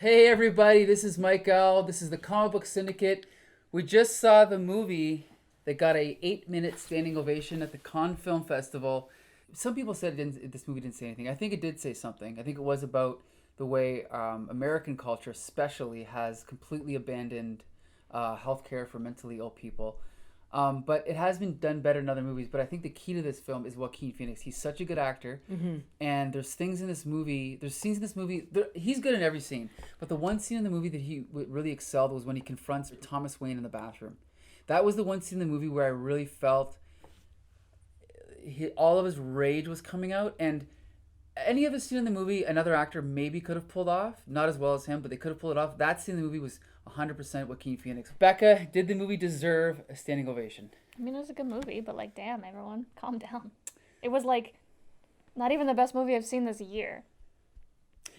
Hey everybody, this is Mike L. This is the Comic Book Syndicate. We just saw the movie that got a 8-minute standing ovation at the Cannes Film Festival. Some people said this movie didn't say anything. I think it did say something. I think it was about the way American culture especially has completely abandoned healthcare for mentally ill people. But it has been done better in other movies. But I think the key to this film is Joaquin Phoenix. He's such a good actor. Mm-hmm. And there's things in this movie. There's scenes in this movie. He's good in every scene. But the one scene in the movie that he really excelled was when he confronts Thomas Wayne in the bathroom. That was the one scene in the movie where I really felt all of his rage was coming out. And any other scene in the movie, another actor maybe could have pulled off. Not as well as him, but they could have pulled it off. That scene in the movie was 100% Joaquin Phoenix. Becca, did the movie deserve a standing ovation? I mean, it was a good movie, but damn, everyone, calm down. It was not even the best movie I've seen this year.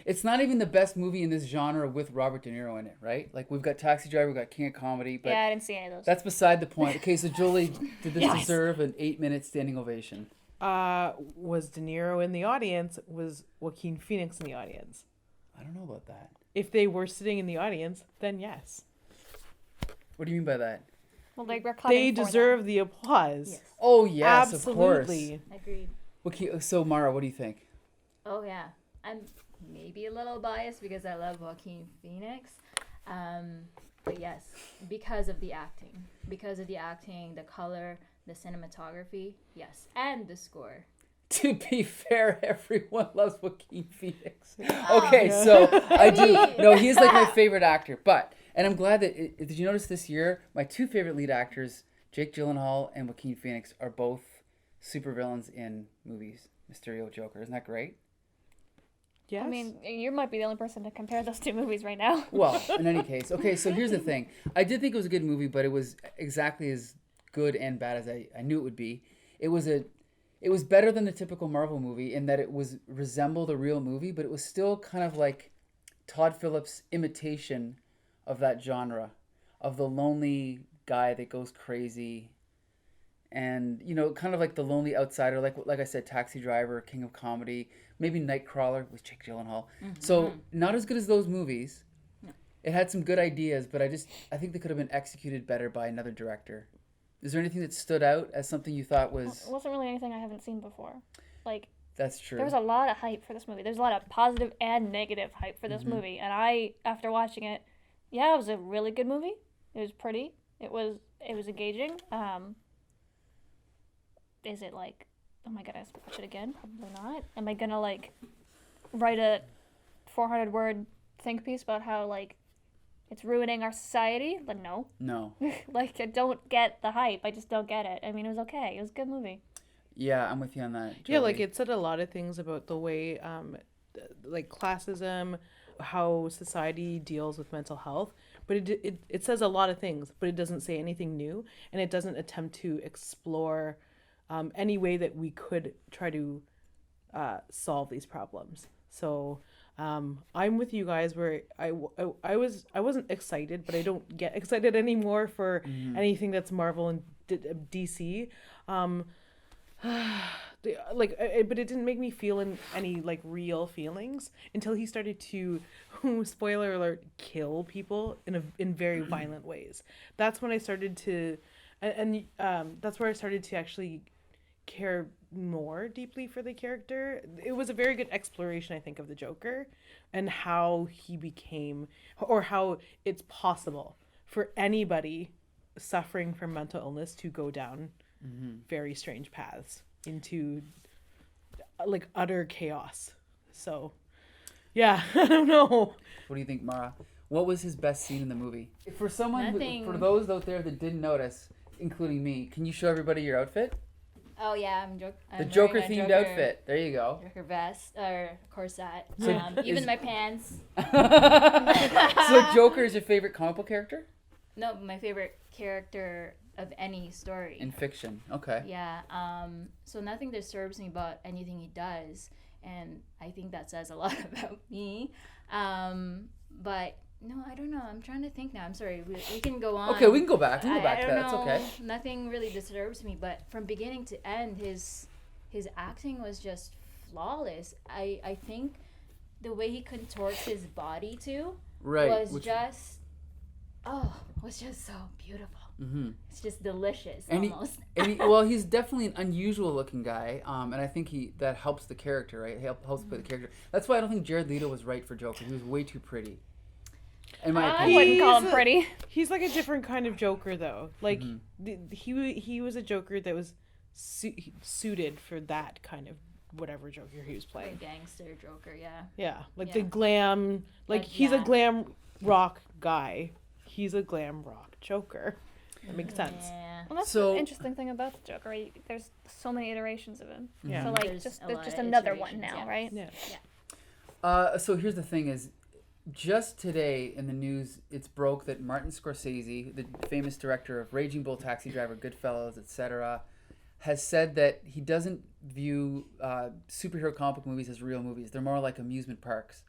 It's not even the best movie in this genre with Robert De Niro in it, right? We've got Taxi Driver, we've got King of Comedy, but yeah, I didn't see any of those. That's beside the point. Okay, so Julie, did this deserve an 8-minute standing ovation? Was De Niro in the audience? Was Joaquin Phoenix in the audience? I don't know about that. If they were sitting in the audience, then yes. What do you mean by that? Well, we're clapping they for deserve them. the applause. Yes. Oh, yes, absolutely. Of course. Agreed. Okay, so Mara, what do you think? Oh, yeah. I'm maybe a little biased because I love Joaquin Phoenix. But yes, because of the acting. Because of the acting, the color, the cinematography, yes. And the score. To be fair, everyone loves Joaquin Phoenix. Okay, so I do. No, he's my favorite actor. And I'm glad that, did you notice this year, my two favorite lead actors, Jake Gyllenhaal and Joaquin Phoenix, are both supervillains in movies. Mysterio, Joker. Isn't that great? Yes. I mean, you might be the only person to compare those two movies right now. Well, in any case. Okay, so here's the thing. I did think it was a good movie, but it was exactly as good and bad as I knew it would be. It was better than the typical Marvel movie in that it resembled a real movie, but it was still kind of like Todd Phillips' imitation of that genre, of the lonely guy that goes crazy, and kind of like the lonely outsider, like I said, Taxi Driver, King of Comedy, maybe Nightcrawler with Jake Gyllenhaal. Mm-hmm. So not as good as those movies. No. It had some good ideas, but I think they could have been executed better by another director. Is there anything that stood out as something you thought was... It wasn't really anything I haven't seen before. That's true. There was a lot of hype for this movie. There's a lot of positive and negative hype for this movie. And after watching it, it was a really good movie. It was pretty. It was engaging. Is it oh my god, I have to watch it again? Probably not. Am I gonna write a 400-word think piece about how it's ruining our society? But no. I don't get the hype. I just don't get it. I mean, it was okay. It was a good movie. Yeah, I'm with you on that. Totally. Yeah, it said a lot of things about the way, classism, how society deals with mental health. But it says a lot of things, but it doesn't say anything new, and it doesn't attempt to explore any way that we could try to solve these problems. So I'm with you guys where I wasn't excited, but I don't get excited anymore for anything that's Marvel and DC. But it didn't make me feel any real feelings until he started to, spoiler alert, kill people in very violent ways. That's when I started to, and that's where I started to actually care more deeply for the character. It was a very good exploration, I think, of the Joker and how he became, or how it's possible for anybody suffering from mental illness to go down very strange paths into utter chaos. So yeah, I don't know. What do you think, Mara? What was his best scene in the movie? For for those out there that didn't notice, including me, can you show everybody your outfit? Oh yeah, the Joker themed outfit. There you go. Joker vest or corset. So even my pants. So Joker is your favorite comic book character? No, my favorite character of any story. In fiction. Okay. Yeah. So nothing disturbs me about anything he does, and I think that says a lot about me. But no, I don't know. I'm trying to think now. I'm sorry. We can go on. Okay, we can go back. We can go back to that. It's okay. Nothing really disturbs me, but from beginning to end, his acting was just flawless. I think the way he contorts his body too. Right. was just so beautiful. Mm-hmm. It's just delicious, And almost. well, he's definitely an unusual looking guy, and I think that helps the character, right? Helps play the character. That's why I don't think Jared Leto was right for Joker. He was way too pretty, in my I opinion. wouldn't call him He's pretty. He's like a different kind of Joker, though. Like Mm-hmm. he was a Joker that was suited for that kind of whatever Joker he was The playing. gangster Joker, yeah. Yeah, like Yeah. the glam. Like Like, he's a yeah. glam rock guy. He's a glam rock Joker. That makes sense. Yeah. Well, that's So- the interesting thing about the Joker, right? There's so many iterations of him. Yeah. So like There's just a there's lot just of another one iterations, now, yeah. right? Yeah. So here's the thing: is just today in the news, it's broke that Martin Scorsese, the famous director of Raging Bull, Taxi Driver, Goodfellas, etc., has said that he doesn't view superhero comic book movies as real movies. They're more like amusement parks.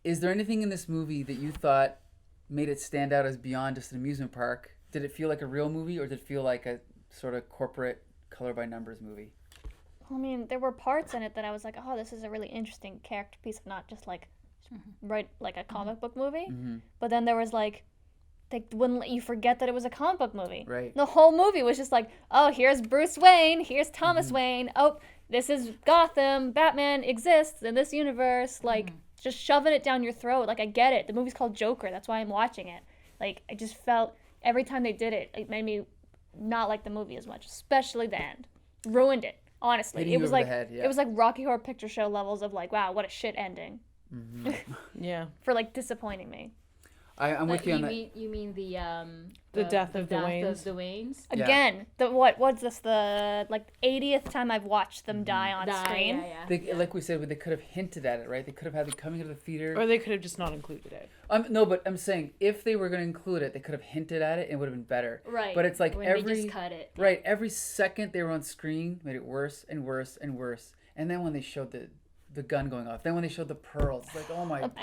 Is there anything in this movie that you thought made it stand out as beyond just an amusement park? Did it feel like a real movie, or did it feel like a sort of corporate color by numbers movie? I mean, there were parts in it that I was like, oh, this is a really interesting character piece, not just like right like a comic book movie. Mm-hmm. But then there was like they wouldn't let you forget that it was a comic book movie. Right. The whole movie was just like, oh, here's Bruce Wayne, here's Thomas Wayne. Oh, this is Gotham. Batman exists in this universe. Like just shoving it down your throat. Like I get it. The movie's called Joker. That's why I'm watching it. Like I just felt every time they did it, it made me not like the movie as much, especially the end. Ruined it. Honestly, Hitting it you was over the like head, yeah. it was like Rocky Horror Picture Show levels of like, wow, what a shit ending Yeah. for like disappointing me. I'm with you on that. You mean The death of the Waynes. of the Waynes? Yeah. Again, what's this, the like 80th time I've watched them die on screen? They, like we said, they could have hinted at it, right? They could have had it coming into the theater. Or they could have just not included it. No, but I'm saying if they were going to include it, they could have hinted at it and it would have been better. Right. But it's like when every they just cut it. right every second they were on screen made it worse and worse and worse. And then when they showed the gun going off, then when they showed the pearls, it's like, oh my The god.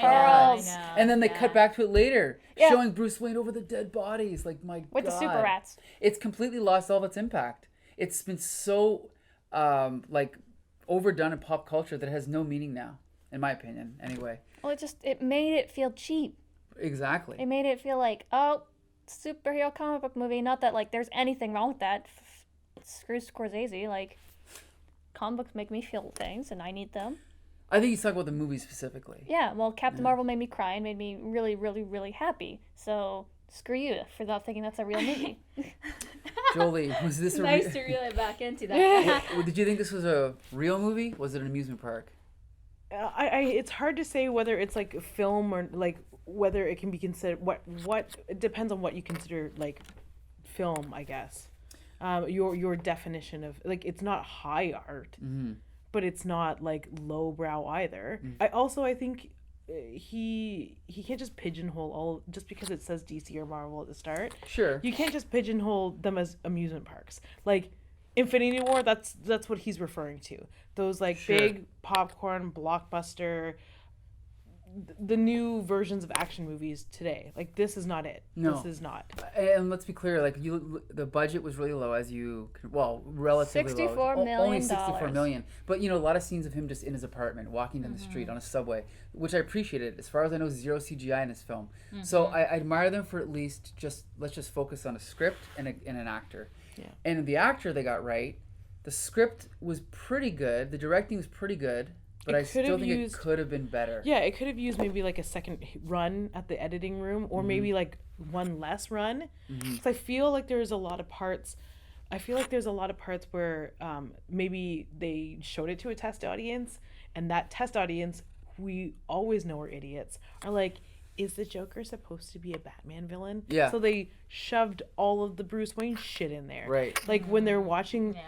pearls. I know, And then they yeah. cut back to it later, Yeah. showing Bruce Wayne over the dead bodies. Like my With god. the super rats. It's completely lost all of its impact. It's been so like overdone in pop culture that it has no meaning now, in my opinion. Anyway. Well, it made it feel cheap. Exactly. It made it feel like, oh, superhero comic book movie. Not that like there's anything wrong with that. Screw Scorsese. Like, comic books make me feel things, and I need them. I think he's talking about the movie specifically. Yeah. Well, Captain Marvel made me cry and made me really, really, really happy. So screw you for not thinking that's a real movie. Jolie, was this a Nice to reel it back into that. Did you think this was a real movie? Was it an amusement park? It's hard to say whether it's like a film or like whether it can be considered what it depends on what you consider like film, I guess. Your definition of like it's not high art, but it's not like lowbrow either. I think he can't just pigeonhole all just because it says DC or Marvel at the start. Sure. You can't just pigeonhole them as amusement parks. Like Infinity War, that's what he's referring to. Those like Sure. big popcorn blockbuster, the new versions of action movies today. Like this is not it. No. This is not. And let's be clear, like the budget was really low, relatively low. $64 Only million. 64 million. But a lot of scenes of him just in his apartment, walking down the street on a subway, which I appreciated. As far as I know, zero CGI in this film. So I admire them for at least let's just focus on a script and an actor. Yeah. And the actor they got right. The script was pretty good. The directing was pretty good. But I still think it could have been better. Yeah, it could have used maybe like a second run at the editing room, or maybe like one less run. Because I feel like there's a lot of parts. I feel like there's a lot of parts where maybe they showed it to a test audience, and that test audience, who we always know are idiots, are like, is the Joker supposed to be a Batman villain? Yeah. So they shoved all of the Bruce Wayne shit in there. Right. Like when they're watching. Yeah.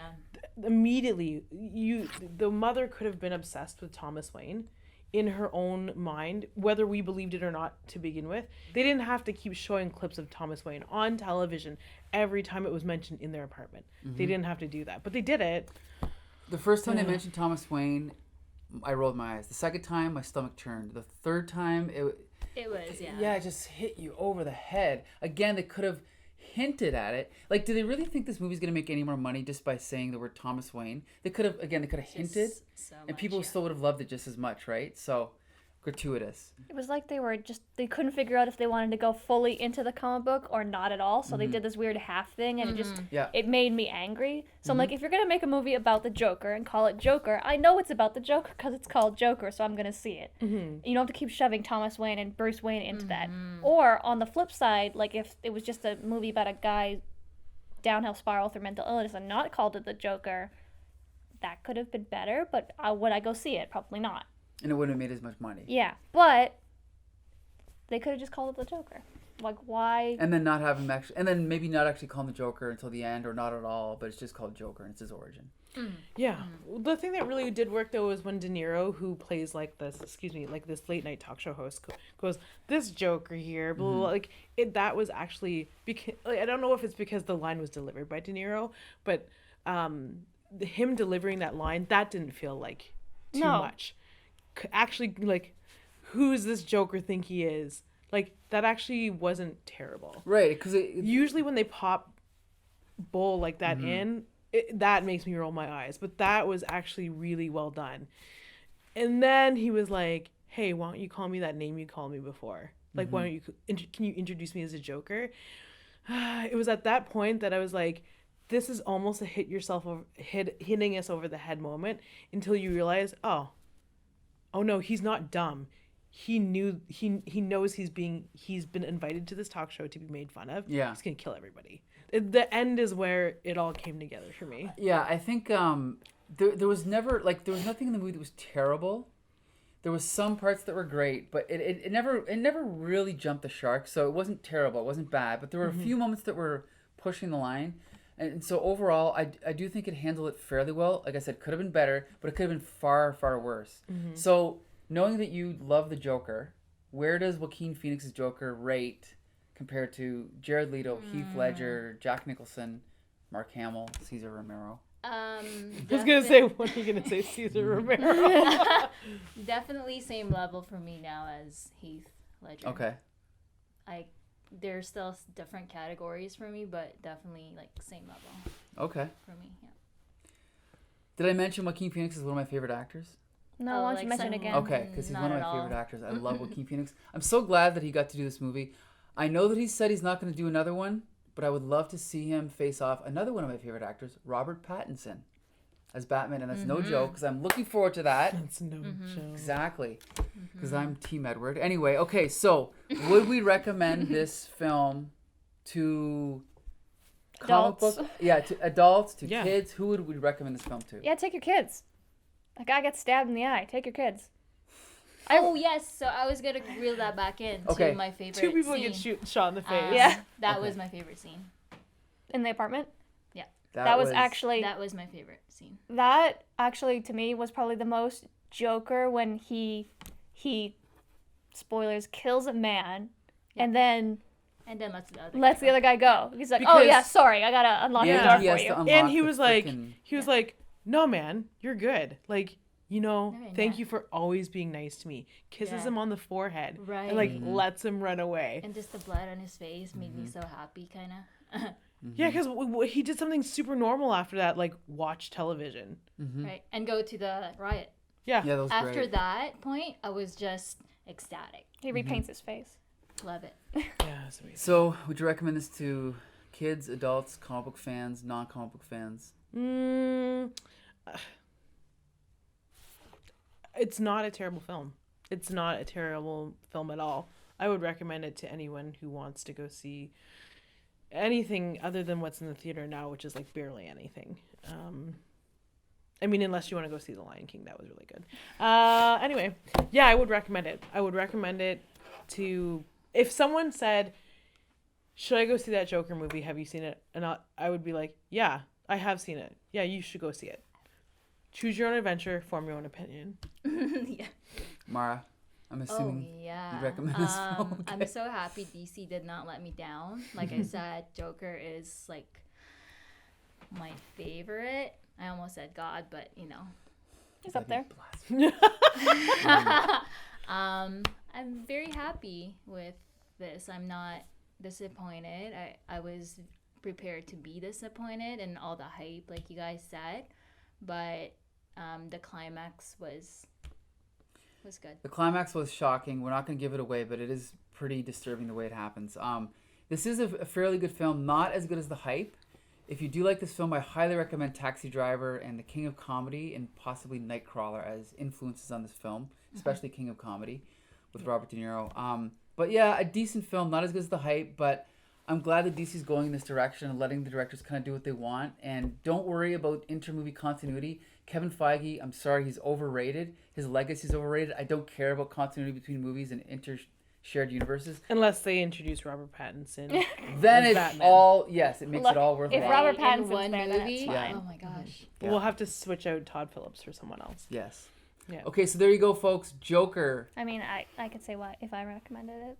Immediately the mother could have been obsessed with Thomas Wayne in her own mind, whether we believed it or not to begin with. They didn't have to keep showing clips of Thomas Wayne on television every time it was mentioned in their apartment. They didn't have to do that, but they did it. The first time they mentioned Thomas Wayne, I rolled my eyes. The second time, my stomach turned. The third time, It was, yeah. yeah, it just hit you over the head. Again, they could have hinted at it. Like, do they really think this movie's going to make any more money just by saying the word Thomas Wayne? They could have hinted, So and people much, still would have loved it just as much, right? So, gratuitous. It was like they couldn't figure out if they wanted to go fully into the comic book or not at all. So they did this weird half thing, and it made me angry. So I'm like, if you're gonna make a movie about the Joker and call it Joker, I know it's about the Joker because it's called Joker, so I'm gonna see it. You don't have to keep shoving Thomas Wayne and Bruce Wayne into that. Or on the flip side, like if it was just a movie about a guy downhill spiral through mental illness and not called it the Joker, that could have been better. But would I go see it? Probably not. And it wouldn't have made as much money. Yeah, but they could have just called it the Joker. Like, why? And then not have him actually, and then maybe not actually call him the Joker until the end, or not at all, but it's just called Joker and it's his origin. Yeah. The thing that really did work though was when De Niro, who plays like this late night talk show host, goes, "This Joker here," blah, blah, blah. Like that was actually because, like, I don't know if it's because the line was delivered by De Niro, but him delivering that line, that didn't feel like too much. Actually, like, who's this Joker think he is? Like, that actually wasn't terrible. Right, because usually when they pop Bull like that that makes me roll my eyes. But that was actually really well done. And then he was like, "Hey, why don't you call me that name you called me before? Like, why don't you can you introduce me as a Joker?" It was at that point that I was like, this is almost a hitting us over the head moment, until you realize, oh no, he's not dumb. He knows he's been invited to this talk show to be made fun of. Yeah. He's gonna kill everybody. The end is where it all came together for me. Yeah, I think there was nothing in the movie that was terrible. There was some parts that were great, but it never really jumped the shark. So it wasn't terrible, it wasn't bad, but there were a few moments that were pushing the line. And so overall, I do think it handled it fairly well. Like I said, could have been better, but it could have been far, far worse. So knowing that you love the Joker, where does Joaquin Phoenix's Joker rate compared to Jared Leto, Heath Ledger, Jack Nicholson, Mark Hamill, Cesar Romero? I was going to say, what are you going to say, Cesar Romero? Definitely same level for me now as Heath Ledger. Okay. There's still different categories for me, but definitely like same level. Okay. For me, yeah. Did I mention Joaquin Phoenix is one of my favorite actors? No, why don't you mention it again? Okay, because he's one of my favorite actors. I love Joaquin Phoenix. I'm so glad that he got to do this movie. I know that he said he's not going to do another one, but I would love to see him face off another one of my favorite actors, Robert Pattinson, as Batman, and that's no joke, because I'm looking forward to that. That's no joke. Exactly, because I'm Team Edward. Anyway, okay, so would we recommend this film to Adults. to adults, to kids? Who would we recommend this film to? Yeah, take your kids. A guy gets stabbed in the eye. Take your kids. Oh yes, so I was gonna reel that back in to my favorite. Two people scene. get shot in the face. Yeah. That was my favorite scene. In the apartment? Yeah. That was actually... That was my favorite scene. That, actually, to me, was probably the most Joker when he spoilers, kills a man, and then lets the other guy go. He's like, Because- oh yeah, sorry, I gotta unlock the door for you. And he was like, "No, man, you're good. Like, thank you for always being nice to me." Kisses him on the forehead. Right. And, like, lets him run away. And just the blood on his face made me so happy, kind of. Yeah, because he did something super normal after that, like watch television. Right. And go to the riot. Yeah. Yeah, that was After great. that point, I was just ecstatic. He repaints his face. Love it. Yeah, that's amazing. So, would you recommend this to kids, adults, comic book fans, non-comic book fans? It's not a terrible film. It's not a terrible film at all. I would recommend it to anyone who wants to go see anything other than what's in the theater now, which is like barely anything. I mean, unless you want to go see The Lion King, that was really good. Anyway, yeah, I would recommend it. I would recommend it to, if someone said, "Should I go see that Joker movie? Have you seen it?" And I would be like, "Yeah, I have seen it. Yeah, you should go see it." Choose your own adventure, form your own opinion. Yeah. Mara, I'm assuming Oh yeah. you recommend this film. Okay. I'm so happy DC did not let me down. Like I said, Joker is like my favorite. I almost said God, but He's up there. I'm very happy with this. I'm not disappointed. I was prepared to be disappointed and all the hype, like you guys said, but the climax was was good. The climax was shocking. We're not going to give it away, but it is pretty disturbing the way it happens. This is a fairly good film, not as good as The Hype. If you do like this film, I highly recommend Taxi Driver and The King of Comedy and possibly Nightcrawler as influences on this film, especially King of Comedy with Robert De Niro. But yeah, a decent film, not as good as The Hype, but I'm glad that DC's going in this direction and letting the directors kind of do what they want. And don't worry about inter-movie continuity. Kevin Feige, I'm sorry, he's overrated. His legacy is overrated. I don't care about continuity between movies and shared universes. Unless they introduce Robert Pattinson. Then as it's Batman. all, yes, it makes Look, it all worthwhile. if Robert In Pattinson's one there, then movie, it's fine. oh my gosh. Yeah. We'll have to switch out Todd Phillips for someone else. Yes. Yeah. Okay, so there you go, folks. Joker. I mean, I could say what if I recommended it.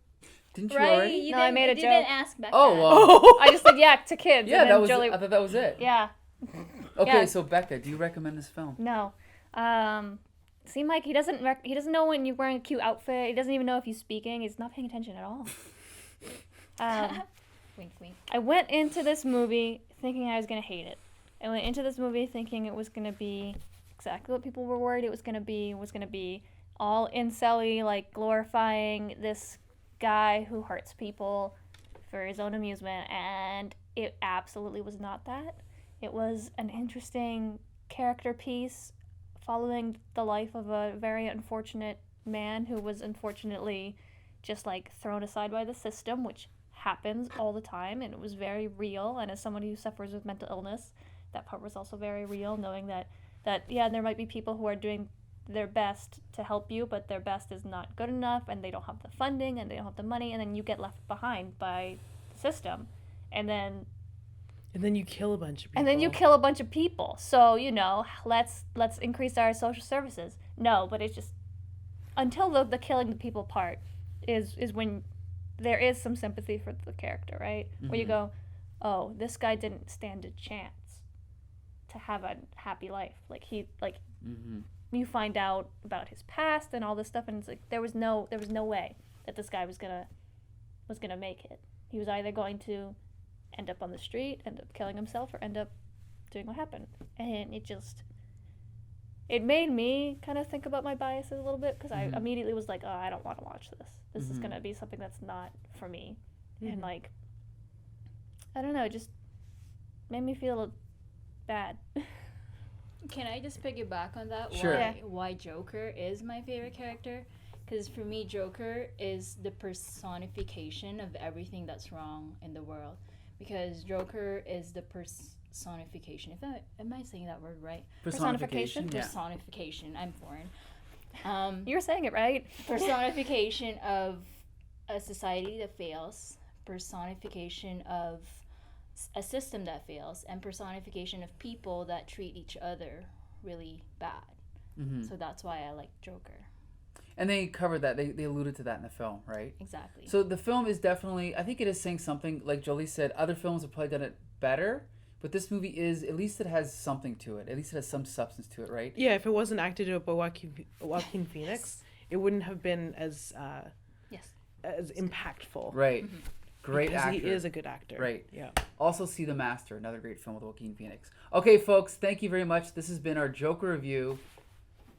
Didn't you Right? already? You No, I didn't- made a you didn't joke. ask back Oh, then. well. I just said yeah to kids. Yeah, and that then was Jolie, it. I thought that was it. Yeah. Okay, Yeah. so Becca, do you recommend this film? No. See, Mike, he doesn't know when you're wearing a cute outfit. He doesn't even know if you're speaking. He's not paying attention at all. Wink, wink. I went into this movie thinking I was gonna hate it. I went into this movie thinking it was gonna be exactly what people were worried it was gonna be. It was gonna be all incel-y, like glorifying this guy who hurts people for his own amusement, and it absolutely was not that. It was an interesting character piece following the life of a very unfortunate man who was unfortunately just like thrown aside by the system, which happens all the time, and it was very real. And as somebody who suffers with mental illness, that part was also very real, knowing that yeah, there might be people who are doing their best to help you, but their best is not good enough, and they don't have the funding and they don't have the money, and then you get left behind by the system, and then you kill a bunch of people. and then you kill a bunch of people. So, you know, let's increase our social services. No, but it's just until the killing the people part is when there is some sympathy for the character, right? Where you go, oh, this guy didn't stand a chance to have a happy life. Like you find out about his past and all this stuff, and it's like there was no way that this guy was gonna make it. He was either going to end up on the street, end up killing himself, or end up doing what happened. And it made me kind of think about my biases a little bit, because I immediately was like, oh, I don't want to watch this. This is going to be something that's not for me. And like, I don't know, it just made me feel bad. Can I just piggyback on that? Sure. Why Joker is my favorite character? Because for me, Joker is the personification of everything that's wrong in the world. Because Joker is the personification. Am I saying that word right? Personification. Yeah. Personification. I'm foreign. You were saying it right. Personification of a society that fails. Personification of a system that fails, and personification of people that treat each other really bad. So that's why I like Joker. And they covered that. They alluded to that in the film, right? Exactly. So the film is definitely, I think it is saying something, like Jolie said, other films have probably done it better, but this movie is, at least it has something to it. At least it has some substance to it, right? Yeah, if it wasn't acted out by Joaquin Phoenix, it wouldn't have been as impactful. Right. Great because actor. he is a good actor. Right. Yeah. Also see The Master, another great film with Joaquin Phoenix. Okay, folks, thank you very much. This has been our Joker review.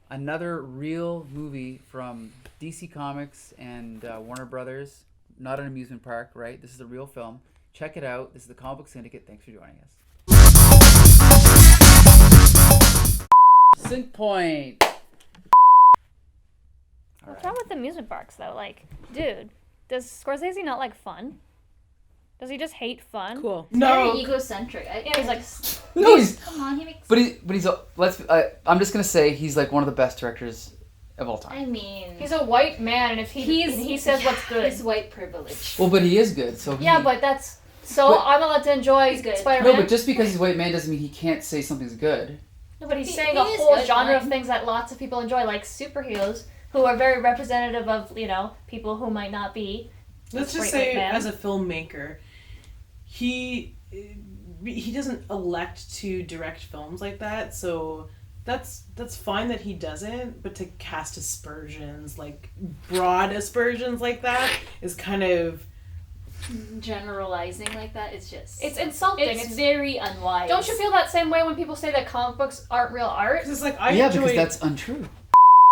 Another real movie from DC Comics and Warner Brothers. Not an amusement park, right? This is a real film. Check it out. This is the Comic Book Syndicate. Thanks for joining us. Sync Point. What's wrong with amusement parks, though? Like, dude, does Scorsese not like fun? Does he just hate fun? Cool. Very egocentric. He's like, No, he's. come on, he makes. But he's. I'm just gonna say he's like one of the best directors of all time. I mean, He's a white man, and if he says what's good. He's white privilege. Well, but he is good. So Yeah, but that's so. But- I'm allowed to enjoy He's good. Spider-Man. No, but just because he's a white man doesn't mean he can't say something's good. No, but he's He- saying he a is whole good, genre of fine. things that lots of people enjoy, like superheroes, who are very representative of, you know, people who might not be. Let's just Straight white say, man. as a filmmaker, he doesn't elect to direct films like that, so that's fine that he doesn't. But to cast aspersions, like broad aspersions like that, is kind of Generalizing like that, it's just. It's insulting. It's very unwise. Don't you feel that same way when people say that comic books aren't real art? because it's like I Yeah, enjoy. because that's untrue.